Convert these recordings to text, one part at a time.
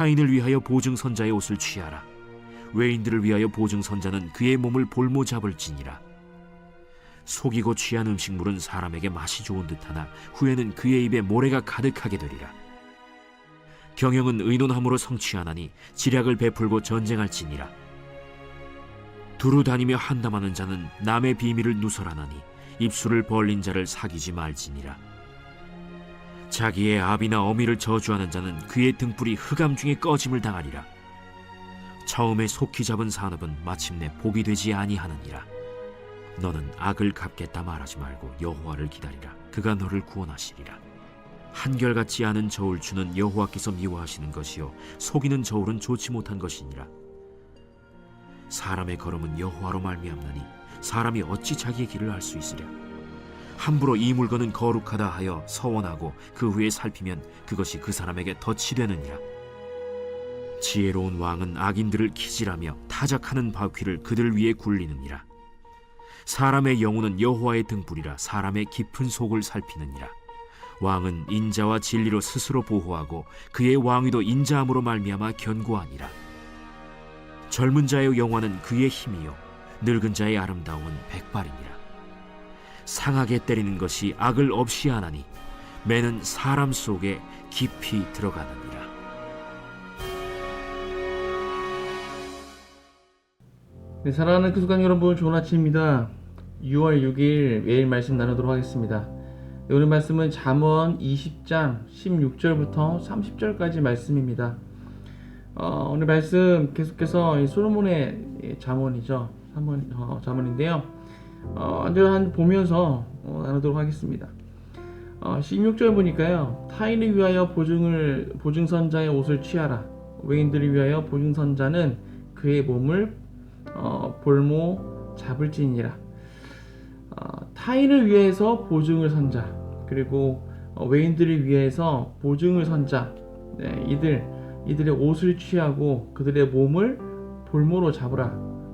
타인을 위하여 보증선자의 옷을 취하라. 외인들을 위하여 보증선자는 그의 몸을 볼모 잡을지니라. 속이고 취한 음식물은 사람에게 맛이 좋은 듯하나 후에는 그의 입에 모래가 가득하게 되리라. 경영은 의논함으로 성취하나니 지략을 베풀고 전쟁할지니라. 두루 다니며 한담하는 자는 남의 비밀을 누설하나니 입술을 벌린 자를 사귀지 말지니라. 자기의 아비나 어미를 저주하는 자는 그의 등불이 흑암 중에 꺼짐을 당하리라. 처음에 속히 잡은 산업은 마침내 복이 되지 아니하느니라. 너는 악을 갚겠다 말하지 말고 여호와를 기다리라. 그가 너를 구원하시리라. 한결같지 않은 저울 주는 여호와께서 미워하시는 것이요 속이는 저울은 좋지 못한 것이니라. 사람의 걸음은 여호와로 말미암나니 사람이 어찌 자기의 길을 알 수 있으랴. 함부로 이 물건은 거룩하다 하여 서원하고 그 후에 살피면 그것이 그 사람에게 덫이 되느니라. 지혜로운 왕은 악인들을 기질하며 타작하는 바퀴를 그들 위에 굴리느니라. 사람의 영혼은 여호와의 등불이라 사람의 깊은 속을 살피느니라. 왕은 인자와 진리로 스스로 보호하고 그의 왕위도 인자함으로 말미암아 견고하니라. 젊은 자의 영화는 그의 힘이요 늙은 자의 아름다움은 백발이니라. 상하게 때리는 것이 악을 없이 하나니 매는 사람 속에 깊이 들어가느니라. 네, 사랑하는 크수강 여러분, 좋은 아침입니다. 6월 6일 매일 말씀 나누도록 하겠습니다. 네, 오늘 말씀은 잠언 20장 16절부터 30절까지 말씀입니다. 오늘 말씀 계속해서 솔로몬의 잠언이죠. 잠언인데요. 한절 보면서 나누도록 하겠습니다. 16절 보니까요. 타인을 위하여 보증선자의 옷을 취하라. 외인들을 위하여 보증선자는 그의 몸을 볼모 잡을지니라. 타인을 위해서 보증을 선자, 그리고 외인들을 위해서 보증을 선자, 네, 이들의 옷을 취하고 그들의 몸을 볼모로 잡으라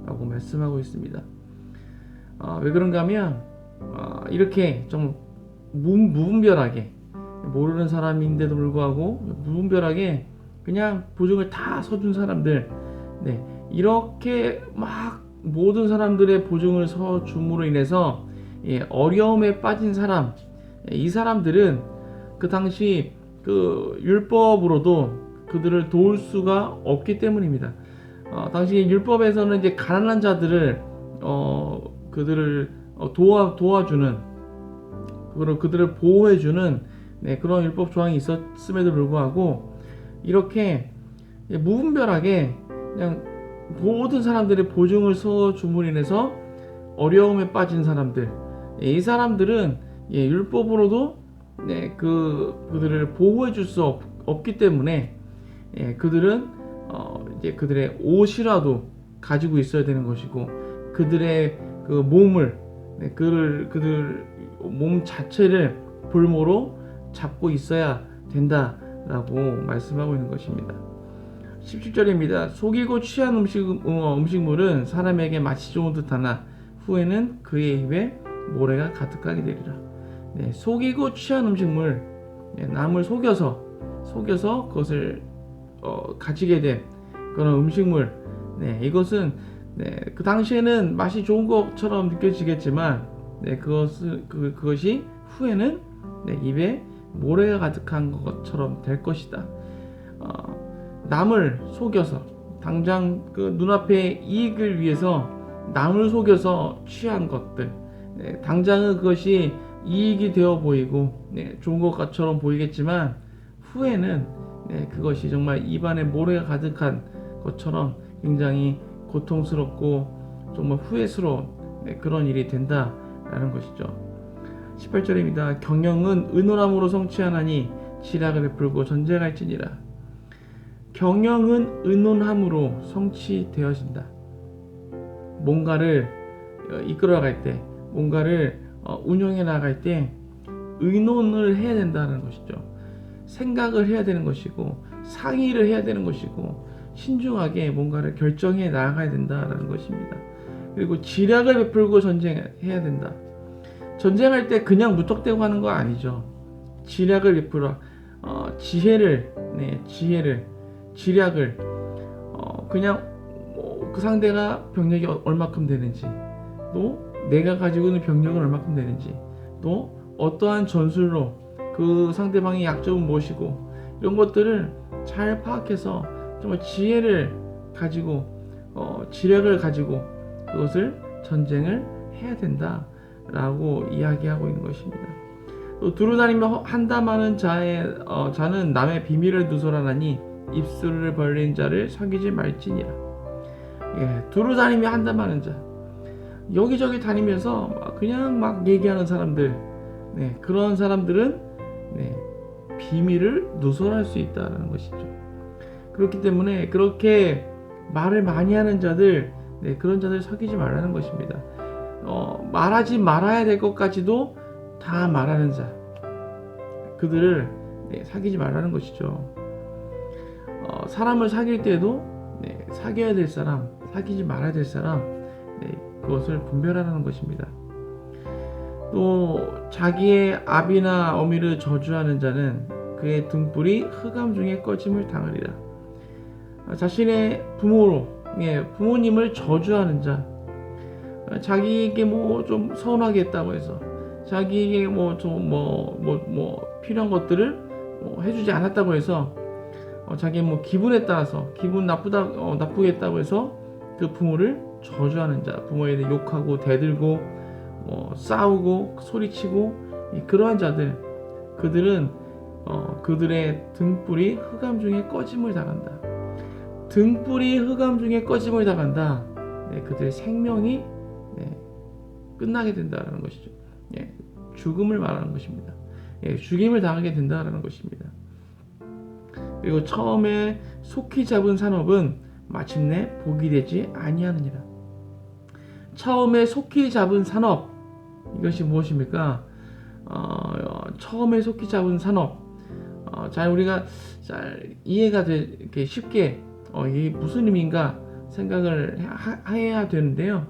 라고 말씀하고 있습니다. 왜 그런가 하면 이렇게 좀 무분별하게, 모르는 사람인데도 불구하고 무분별하게 그냥 보증을 다 서준 사람들, 네, 이렇게 막 모든 사람들의 보증을 서줌으로 인해서 어려움에 빠진 사람, 이 사람들은 그 당시 그 율법으로도 그들을 도울 수가 없기 때문입니다. 당시 율법에서는 이제 가난한 자들을 그들을 도와주는, 그들을 보호해주는, 네, 그런 율법 조항이 있었음에도 불구하고 이렇게 무분별하게 그냥 모든 사람들의 보증을 서줌으로 인해서 어려움에 빠진 사람들, 이 사람들은 율법으로도 그들을 보호해줄 수 없기 때문에 그들은 이제 그들의 옷이라도 가지고 있어야 되는 것이고 그들의 그 몸을, 그들 몸 자체를 볼모로 잡고 있어야 된다라고 말씀하고 있는 것입니다. 17절입니다. 속이고 취한 음식물은 사람에게 맛이 좋은 듯하나 후에는 그의 입에 모래가 가득하게 되리라. 네, 속이고 취한 음식물, 남을 속여서 그것을 가지게 된 그런 음식물, 이것은 그 당시에는 맛이 좋은 것처럼 느껴지겠지만 그것이 후에는 입에 모래가 가득한 것처럼 될 것이다. 남을 속여서 당장 그 눈앞의 이익을 위해서 남을 속여서 취한 것들, 당장은 그것이 이익이 되어 보이고 좋은 것처럼 보이겠지만 후에는 그것이 정말 입안에 모래가 가득한 것처럼 굉장히 고통스럽고 정말 후회스러운 그런 일이 된다라는 것이죠. 18절입니다. 경영은 의논함으로 성취하나니 지략을 베풀고 전쟁할지니라. 경영은 의논함으로 성취되어진다. 뭔가를 이끌어 나갈 때, 뭔가를 운영해 나갈 때 의논을 해야 된다는 것이죠. 생각을 해야 되는 것이고 상의를 해야 되는 것이고 신중하게 뭔가를 결정해 나가야 된다는 것입니다. 그리고 지략을 베풀고 전쟁해야 된다. 전쟁할 때 그냥 무턱대고 하는 거 아니죠. 지략을 베풀어 지혜를 지략을 그냥 그 상대가 병력이 얼마큼 되는지, 또 내가 가지고 있는 병력은 얼마큼 되는지, 또 어떠한 전술로 그 상대방의 약점은 무엇이고, 이런 것들을 잘 파악해서 정말 지혜를 가지고 지략을 가지고 그것을 전쟁을 해야 된다라고 이야기하고 있는 것입니다. 또 두루다니며 한담하는 자는 남의 비밀을 누설하나니 입술을 벌린 자를 사귀지 말지니라. 두루다니며 한담하는 자, 여기저기 다니면서 그냥 막 얘기하는 사람들, 그런 사람들은 비밀을 누설할 수 있다는 것이죠. 그렇기 때문에 그렇게 말을 많이 하는 자들, 그런 자들 사귀지 말라는 것입니다. 말하지 말아야 될 것까지도 다 말하는 자, 그들을 사귀지 말라는 것이죠. 사람을 사귈 때에도 사귀어야 될 사람, 사귀지 말아야 될 사람, 그것을 분별하라는 것입니다. 또 자기의 아비나 어미를 저주하는 자는 그의 등불이 흑암 중에 꺼짐을 당하리라. 자신의 부모님을 저주하는 자, 자기에게 뭐 좀 서운하게 했다고 해서 자기에게 뭐 필요한 것들을 해주지 않았다고 해서 자기의 뭐 기분에 따라서 기분 나쁘게 했다고 해서 그 부모를 저주하는 자, 부모에 대해 욕하고 대들고 싸우고 소리치고, 그러한 자들, 그들은 그들의 등불이 흑암 중에 꺼짐을 당한다. 등불이 흑암 중에 꺼짐을 당한다. 그들의 생명이 끝나게 된다는 것이죠. 죽음을 말하는 것입니다. 죽임을 당하게 된다는 것입니다. 그리고 처음에 속히 잡은 산업은 마침내 복이 되지 아니하느니라. 처음에 속히 잡은 산업, 이것이 무엇입니까? 처음에 속히 잡은 산업, 잘 우리가 잘 이해가 되게 쉽게 이게 무슨 의미인가 생각을 해야 되는데요.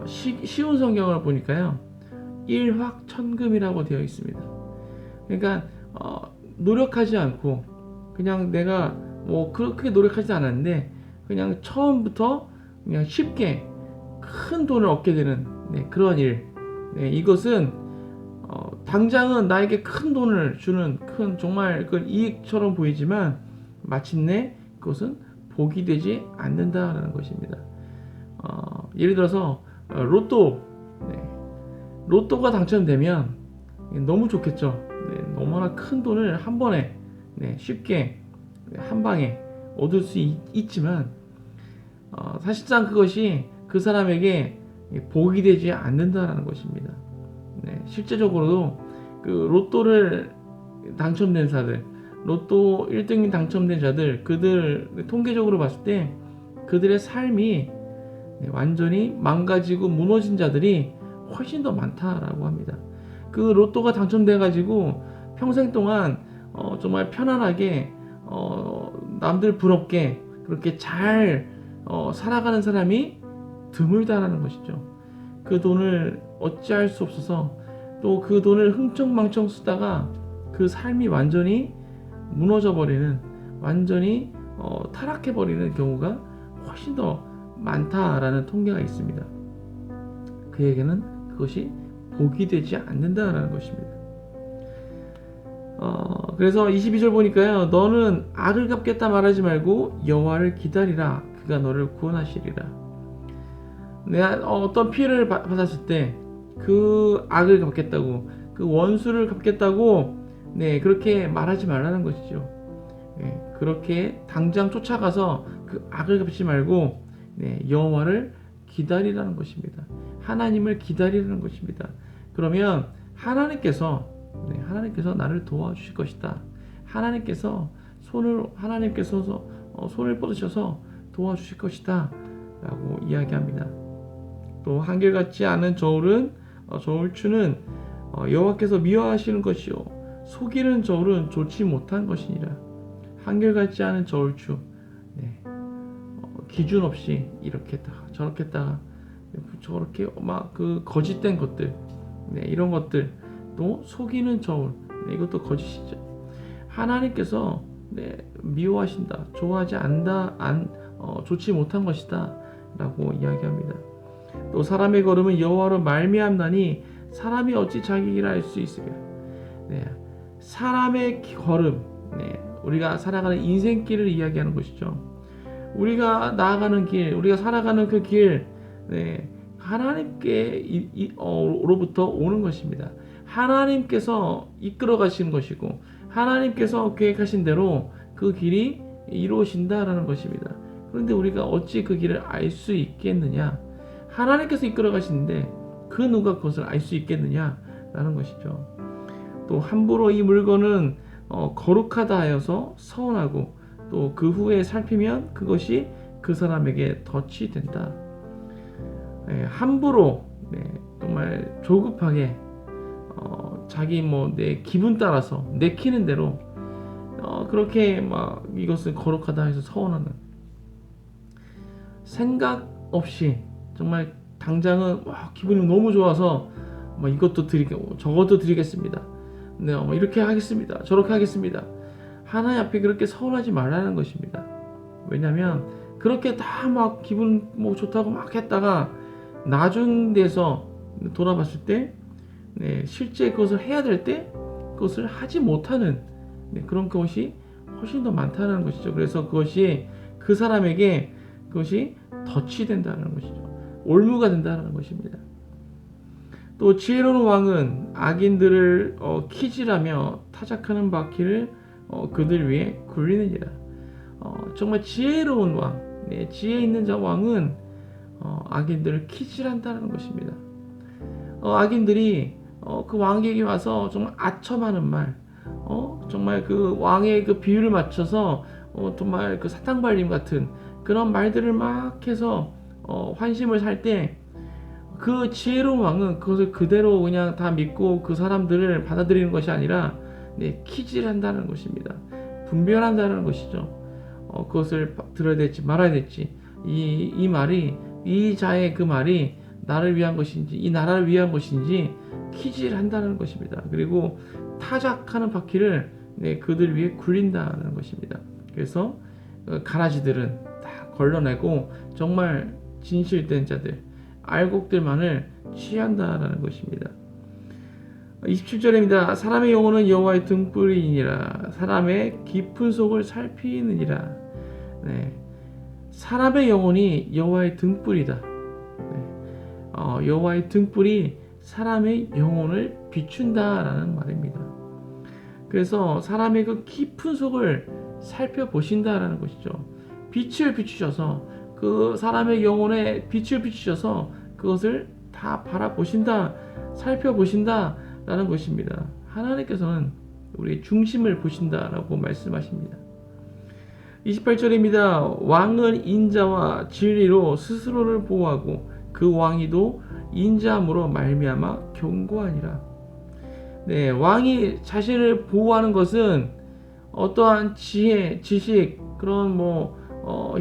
쉬운 성경을 보니까요, 일확천금이라고 되어 있습니다. 그러니까 노력하지 않고 그냥 내가 뭐 그렇게 노력하지 않았는데 그냥 처음부터 그냥 쉽게 큰 돈을 얻게 되는 그런 일, 이것은 당장은 나에게 큰 돈을 주는 큰 정말 그 이익처럼 보이지만 마침내 그것은 복이 되지 않는다라는 것입니다. 예를 들어서 로또가 당첨되면 너무 좋겠죠. 너무나 큰 돈을 한 번에 쉽게 한 방에 얻을 수 있지만 사실상 그것이 그 사람에게 복이 되지 않는다라는 것입니다. 실제적으로도 그 로또를 당첨된 자들, 로또 1등이 당첨된 자들, 그들 통계적으로 봤을 때 그들의 삶이 완전히 망가지고 무너진 자들이 훨씬 더 많다라고 합니다. 그 로또가 당첨돼 가지고 평생 동안 정말 편안하게 남들 부럽게 그렇게 잘 살아가는 사람이 드물다라는 것이죠. 그 돈을 어찌할 수 없어서 또 그 돈을 흥청망청 쓰다가 그 삶이 완전히 무너져 버리는, 완전히 타락해 버리는 경우가 훨씬 더 많다라는 통계가 있습니다. 그에게는 그것이 복이 되지 않는다라는 것입니다. 그래서 22절 보니까요, 너는 악을 갚겠다 말하지 말고 여호와를 기다리라. 그가 너를 구원하시리라. 내가 어떤 피해를 받았을 때 그 악을 갚겠다고, 그 원수를 갚겠다고 그렇게 말하지 말라는 것이죠. 그렇게 당장 쫓아가서 그 악을 갚지 말고 여호와를 기다리라는 것입니다. 하나님을 기다리라는 것입니다. 그러면 하나님께서 나를 도와주실 것이다. 하나님께서 손을 뻗으셔서 도와주실 것이다 라고 이야기합니다. 또 한결같지 않은 저울추는 여호와께서 미워하시는 것이요 속이는 저울은 좋지 못한 것이니라. 한결같지 않은 저울추, 기준 없이 이렇게 했다가 저렇게 했다가 저렇게 막 그 거짓된 것들, 이런 것들, 또 속이는 저울, 이것도 거짓이죠. 하나님께서 미워하신다, 좋아하지 않다, 좋지 못한 것이다 라고 이야기합니다. 또 사람의 걸음은 여호와로 말미암나니 사람이 어찌 자기 길을 알 수 있으랴. 사람의 걸음, 우리가 살아가는 인생길을 이야기하는 것이죠. 우리가 나아가는 길, 우리가 살아가는 그 길, 하나님께 로부터 오는 것입니다. 하나님께서 이끌어 가시는 것이고 하나님께서 계획하신 대로 그 길이 이루어진다라는 것입니다. 그런데 우리가 어찌 그 길을 알 수 있겠느냐? 하나님께서 이끌어 가시는데 그 누가 그것을 알 수 있겠느냐라는 것이죠. 또 함부로 이 물건은 거룩하다 하여서 서운하고 또 그 후에 살피면 그것이 그 사람에게 덫이 된다. 함부로 정말 조급하게 자기 내 기분 따라서 내키는 대로 그렇게 막 이것은 거룩하다 해서 서운하는, 생각 없이 정말 당장은 기분이 너무 좋아서 이것도 드리고 저것도 드리겠습니다. 이렇게 하겠습니다. 저렇게 하겠습니다. 하나님 앞에 그렇게 서운하지 말라는 것입니다. 왜냐하면 그렇게 다 막 기분 좋다고 막 했다가 나중 돼서 돌아봤을 때 실제 그것을 해야 될 때 그것을 하지 못하는 그런 것이 훨씬 더 많다는 것이죠. 그래서 그것이 그 사람에게 그것이 덫이 된다는 것이죠. 올무가 된다는 것입니다. 또 지혜로운 왕은 악인들을 키질하며 타작하는 바퀴를 그들 위에 굴리느니라. 정말 지혜로운 왕, 지혜 있는 자 왕은 악인들을 키질한다는 것입니다. 악인들이 그 왕에게 와서 정말 아첨하는 말, 정말 그 왕의 그 비유를 맞춰서 정말 그 사탕발림 같은 그런 말들을 막 해서 환심을 살 때 그 지혜로운 왕은 그것을 그대로 그냥 다 믿고 그 사람들을 받아들이는 것이 아니라 키질한다는 것입니다. 분별한다는 것이죠. 그것을 들어야 될지 말아야 될지, 이 말이, 이 자의 그 말이 나를 위한 것인지 이 나라를 위한 것인지 키질한다는 것입니다. 그리고 타작하는 바퀴를 그들 위에 굴린다는 것입니다. 그래서 가라지들은 다 걸러내고 정말 진실된 자들, 알곡들만을 취한다라는 것입니다. 27절입니다. 사람의 영혼은 여호와의 등불이니라. 사람의 깊은 속을 살피느니라. 사람의 영혼이 여호와의 등불이다. 여호와의 등불이 사람의 영혼을 비춘다라는 말입니다. 그래서 사람의 그 깊은 속을 살펴보신다라는 것이죠. 빛을 비추셔서 그 사람의 영혼에 빛을 비추셔서 그것을 다 바라보신다, 살펴보신다 라는 것입니다. 하나님께서는 우리의 중심을 보신다라고 말씀하십니다. 28절입니다. 왕은 인자와 진리로 스스로를 보호하고 그 왕위도 인자함으로 말미암아 견고하니라. 왕이 자신을 보호하는 것은 어떠한 지혜, 지식, 그런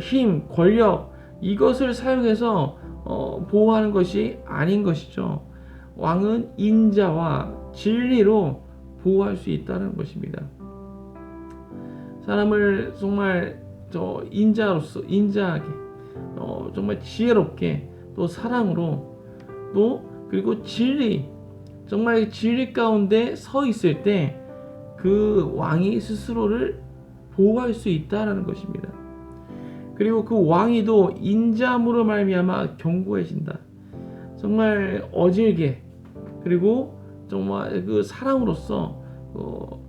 힘, 권력 이것을 사용해서 보호하는 것이 아닌 것이죠. 왕은 인자와 진리로 보호할 수 있다는 것입니다. 사람을 정말 인자로서 인자하게, 정말 지혜롭게, 또 사랑으로, 또 그리고 진리, 정말 진리 가운데 서 있을 때 그 왕이 스스로를 보호할 수 있다라는 것입니다. 그리고 그 왕위도 인자함으로 말미암아 견고해진다. 정말 어질게, 그리고 정말 그 사랑으로서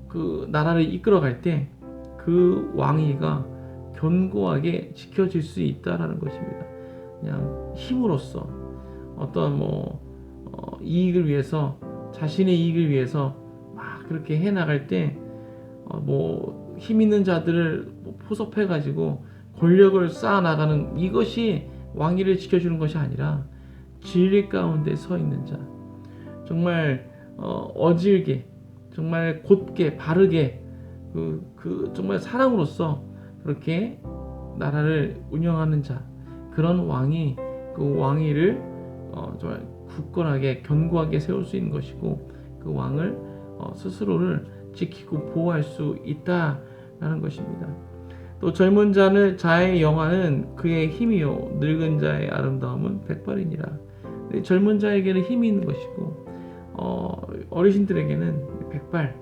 그 나라를 이끌어갈 때 그 왕위가 견고하게 지켜질 수 있다라는 것입니다. 그냥 힘으로써 어떤 이익을 위해서, 자신의 이익을 위해서 막 그렇게 해 나갈 때 힘 있는 자들을 포섭해 가지고 권력을 쌓아 나가는, 이것이 왕위를 지켜주는 것이 아니라 진리 가운데 서 있는 자, 정말 어질게, 정말 곧게, 바르게, 정말 사랑으로서 그렇게 나라를 운영하는 자, 그런 왕이 그 왕위를 정말 굳건하게, 견고하게 세울 수 있는 것이고, 그 왕을 스스로를 지키고 보호할 수 있다 라는 것입니다. 또 젊은 자의 영화는 그의 힘이요 늙은 자의 아름다움은 백발이니라. 젊은 자에게는 힘이 있는 것이고 어르신들에게는 백발,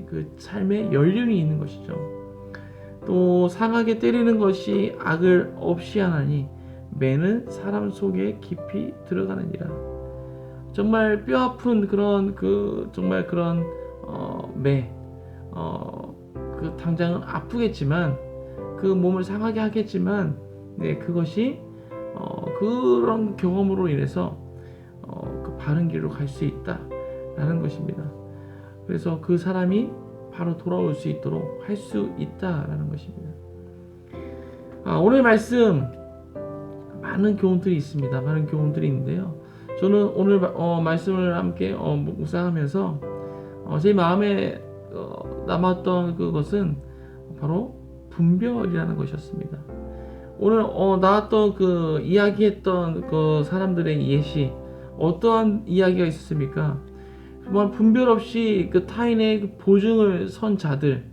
그 삶의 연륜이 있는 것이죠. 또 상하게 때리는 것이 악을 없이 하나니 매는 사람 속에 깊이 들어가느니라. 정말 뼈 아픈 그런 정말 그런 매, 그 당장은 아프겠지만 그 몸을 상하게 하겠지만 그것이 그런 경험으로 인해서 그 바른 길로 갈 수 있다라는 것입니다. 그래서 그 사람이 바로 돌아올 수 있도록 할 수 있다라는 것입니다. 오늘 말씀 많은 교훈들이 있습니다. 많은 교훈들이 있는데요. 저는 오늘 말씀을 함께 묵상하면서 제 마음에 남았던 그것은 바로 분별이라는 것이었습니다. 오늘 나왔던 그 이야기했던 그 사람들의 예시, 어떠한 이야기가 있었습니까? 정말 분별 없이 그 타인의 그 보증을 선 자들,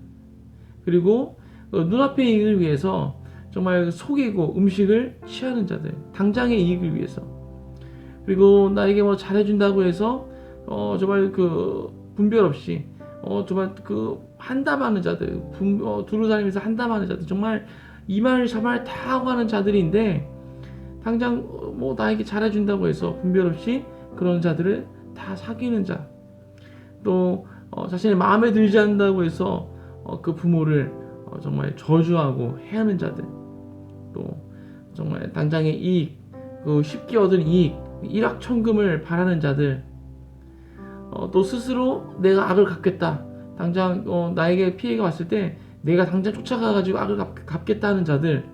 그리고 눈앞의 이익을 위해서 정말 속이고 음식을 취하는 자들, 당장의 이익을 위해서, 그리고 나에게 뭐 잘해준다고 해서 정말 그 분별 없이 정말 그 한담하는 자들, 두루 다니면서 한담하는 자들, 정말 이 말 저 말 다 하고 하는 자들인데 당장 뭐 나에게 잘해준다고 해서 분별 없이 그런 자들을 다 사귀는 자, 또 자신의 마음에 들지 않는다고 해서 그 부모를 정말 저주하고 해하는 자들, 또 정말 당장의 이익, 그 쉽게 얻은 이익, 일확천금을 바라는 자들, 또 스스로 내가 악을 갚겠다, 당장 나에게 피해가 왔을 때 내가 당장 쫓아가가지고 악을 갚겠다는 자들,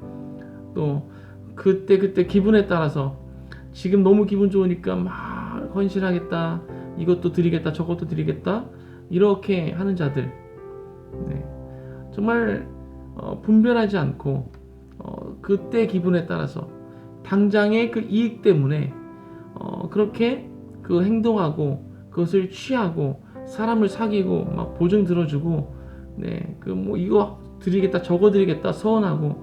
또 그때 기분에 따라서 지금 너무 기분 좋으니까 막 헌신하겠다, 이것도 드리겠다, 저것도 드리겠다, 이렇게 하는 자들, 정말 분별하지 않고 그때 기분에 따라서 당장의 그 이익 때문에 그렇게 그 행동하고 그것을 취하고 사람을 사귀고 막 보증 들어주고 그 뭐 이거 드리겠다 저거 드리겠다 서운하고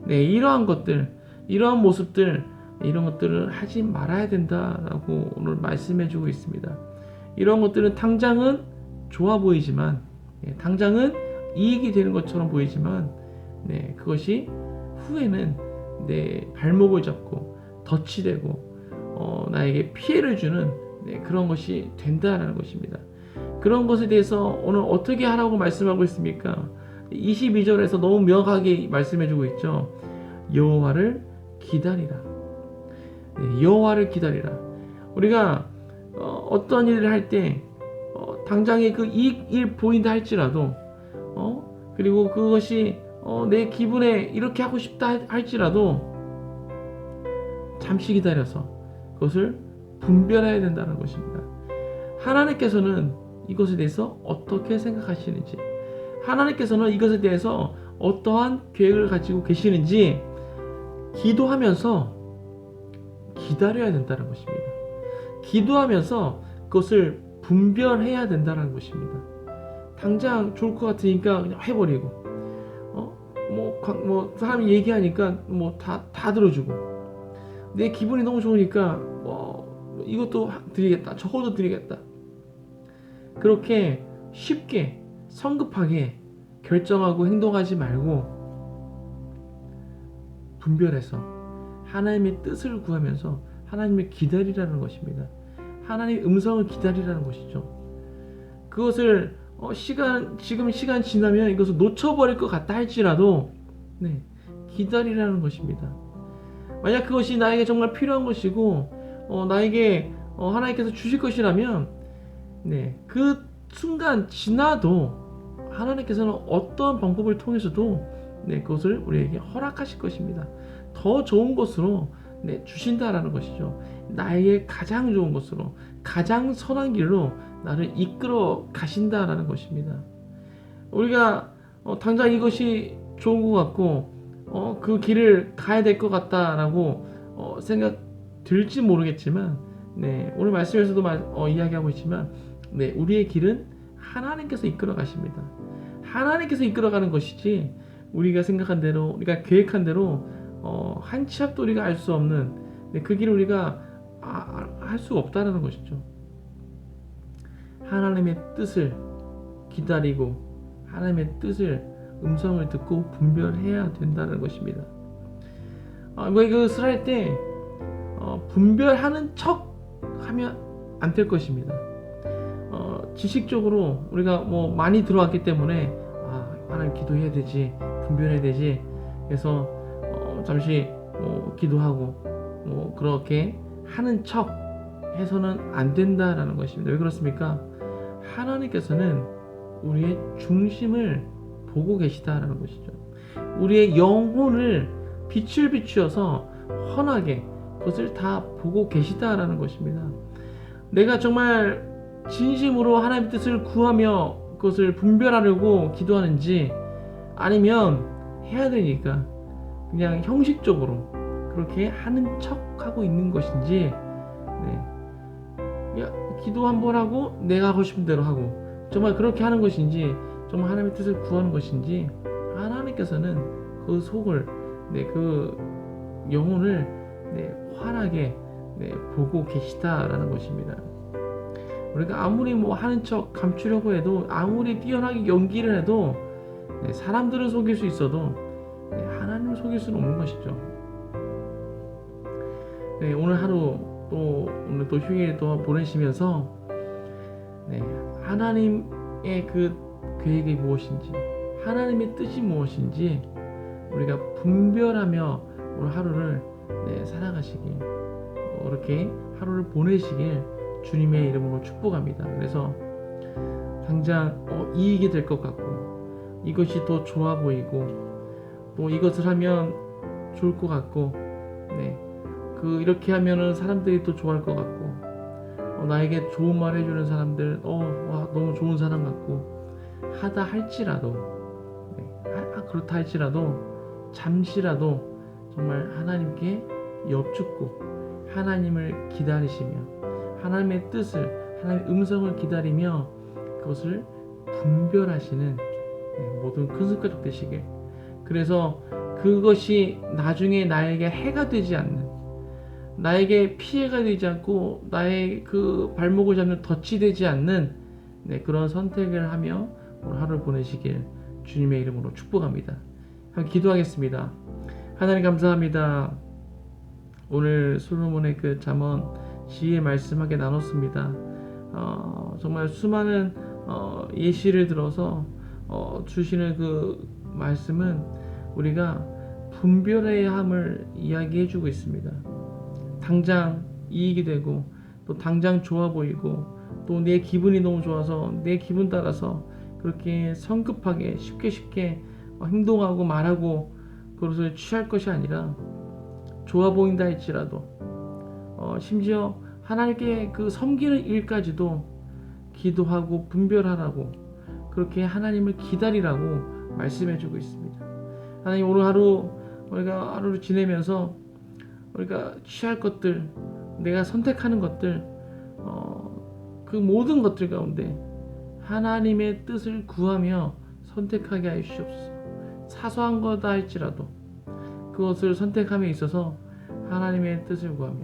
이러한 것들, 이러한 모습들, 이런 것들을 하지 말아야 된다라고 오늘 말씀해주고 있습니다. 이런 것들은 당장은 좋아 보이지만, 당장은 이익이 되는 것처럼 보이지만, 그것이 후에는 내 발목을 잡고 덫이 되고 나에게 피해를 주는 그런 것이 된다라는 것입니다. 그런 것에 대해서 오늘 어떻게 하라고 말씀하고 있습니까? 22절에서 너무 명확하게 말씀해주고 있죠. 여호와를 기다리라. 여호와를 기다리라. 우리가 어떤 일을 할 때 당장의 그 이익일 보인다 할지라도 그리고 그것이 내 기분에 이렇게 하고 싶다 할지라도 잠시 기다려서 그것을 분별해야 된다는 것입니다. 하나님께서는 이것에 대해서 어떻게 생각하시는지, 하나님께서는 이것에 대해서 어떠한 계획을 가지고 계시는지 기도하면서 기다려야 된다는 것입니다. 기도하면서 그것을 분별해야 된다는 것입니다. 당장 좋을 것 같으니까 그냥 해버리고, 뭐 사람이 얘기하니까 뭐 다 들어주고, 내 기분이 너무 좋으니까 이것도 드리겠다, 저것도 드리겠다. 그렇게 쉽게 성급하게 결정하고 행동하지 말고 분별해서 하나님의 뜻을 구하면서 하나님을 기다리라는 것입니다. 하나님의 음성을 기다리라는 것이죠. 그것을 지금 시간 지나면 이것을 놓쳐버릴 것 같다 할지라도 기다리라는 것입니다. 만약 그것이 나에게 정말 필요한 것이고 나에게 하나님께서 주실 것이라면 그 순간 지나도 하나님께서는 어떤 방법을 통해서도 그것을 우리에게 허락하실 것입니다. 더 좋은 것으로 주신다라는 것이죠. 나에게 가장 좋은 것으로, 가장 선한 길로 나를 이끌어 가신다라는 것입니다. 우리가 당장 이것이 좋은 것 같고 그 길을 가야 될 것 같다라고 생각 들지 모르겠지만 오늘 말씀에서도 이야기하고 있지만 우리의 길은 하나님께서 이끌어 가십니다. 하나님께서 이끌어가는 것이지 우리가 생각한 대로, 우리가 계획한 대로 한 치 앞도 우리가 알 수 없는 그 길을 우리가 할 수가 없다는 것이죠. 하나님의 뜻을 기다리고 하나님의 뜻을 음성을 듣고 분별해야 된다는 것입니다. 이것을 할 때 분별하는 척 하면 안 될 것입니다. 지식적으로 우리가 뭐 많이 들어왔기 때문에 하나님 기도해야 되지, 분별해야 되지, 그래서 잠시 기도하고 그렇게 하는 척 해서는 안 된다라는 것입니다. 왜 그렇습니까? 하나님께서는 우리의 중심을 보고 계시다라는 것이죠. 우리의 영혼을 빛을 비추어서 헌하게 그것을 다 보고 계시다라는 것입니다. 내가 정말 진심으로 하나님의 뜻을 구하며 그것을 분별하려고 기도하는지, 아니면 해야 되니까 그냥 형식적으로 그렇게 하는 척하고 있는 것인지, 기도 한번 하고 내가 하고 싶은 대로 하고 정말 그렇게 하는 것인지, 정말 하나님의 뜻을 구하는 것인지, 하나님께서는 그 속을, 그 영혼을 환하게 보고 계시다라는 것입니다. 우리가 아무리 하는 척 감추려고 해도, 아무리 뛰어나게 연기를 해도 사람들은 속일 수 있어도 하나님을 속일 수는 없는 것이죠. 오늘 하루 오늘 또 휴일 또 보내시면서 하나님의 그 계획이 무엇인지, 하나님의 뜻이 무엇인지 우리가 분별하며 오늘 하루를 살아가시길, 그렇게 하루를 보내시길 주님의 이름으로 축복합니다. 그래서 당장 이익이 될 것 같고, 이것이 더 좋아 보이고, 또 이것을 하면 좋을 것 같고, 이렇게 하면은 사람들이 또 좋아할 것 같고, 나에게 좋은 말 해주는 사람들, 너무 좋은 사람 같고 하다 할지라도, 그렇다 할지라도 잠시라도 정말 하나님께 엽죽고 하나님을 기다리시며 하나님의 뜻을, 하나님의 음성을 기다리며 그것을 분별하시는 모든 큰 습관적 되시길. 그래서 그것이 나중에 나에게 해가 되지 않는, 나에게 피해가 되지 않고 나의 그 발목을 잡는 덫이 되지 않는 그런 선택을 하며 오늘 하루를 보내시길 주님의 이름으로 축복합니다. 함께 기도하겠습니다. 하나님 감사합니다. 오늘 솔로몬의 그 잠언 지혜 말씀하게 나눴습니다. 정말 수많은 예시를 들어서 주시는 그 말씀은 우리가 분별해야 함을 이야기해주고 있습니다. 당장 이익이 되고, 또 당장 좋아 보이고, 또 내 기분이 너무 좋아서 내 기분 따라서 그렇게 성급하게 쉽게 행동하고 말하고 그것을 취할 것이 아니라, 좋아 보인다 할지라도 심지어 하나님께 그 섬기는 일까지도 기도하고 분별하라고, 그렇게 하나님을 기다리라고 말씀해주고 있습니다. 하나님, 오늘 하루 우리가 하루를 지내면서 우리가 취할 것들, 내가 선택하는 것들, 그 모든 것들 가운데 하나님의 뜻을 구하며 선택하게 하여 주시옵소서. 사소한 거다 할지라도 그것을 선택함에 있어서 하나님의 뜻을 구하며,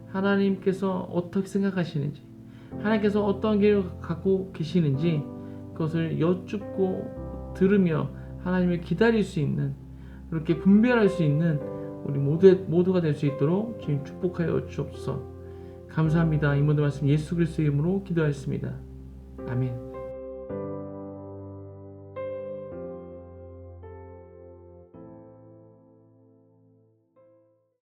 하나님께서 어떻게 생각하시는지, 하나님께서 어떤 길을 갖고 계시는지 그것을 여쭙고 들으며 하나님을 기다릴 수 있는, 그렇게 분별할 수 있는 우리 모두가 될 수 있도록 주님 축복하여 주옵소서. 감사합니다. 이 모든 말씀 예수 그리스도의 이름으로 기도하였습니다. 아멘.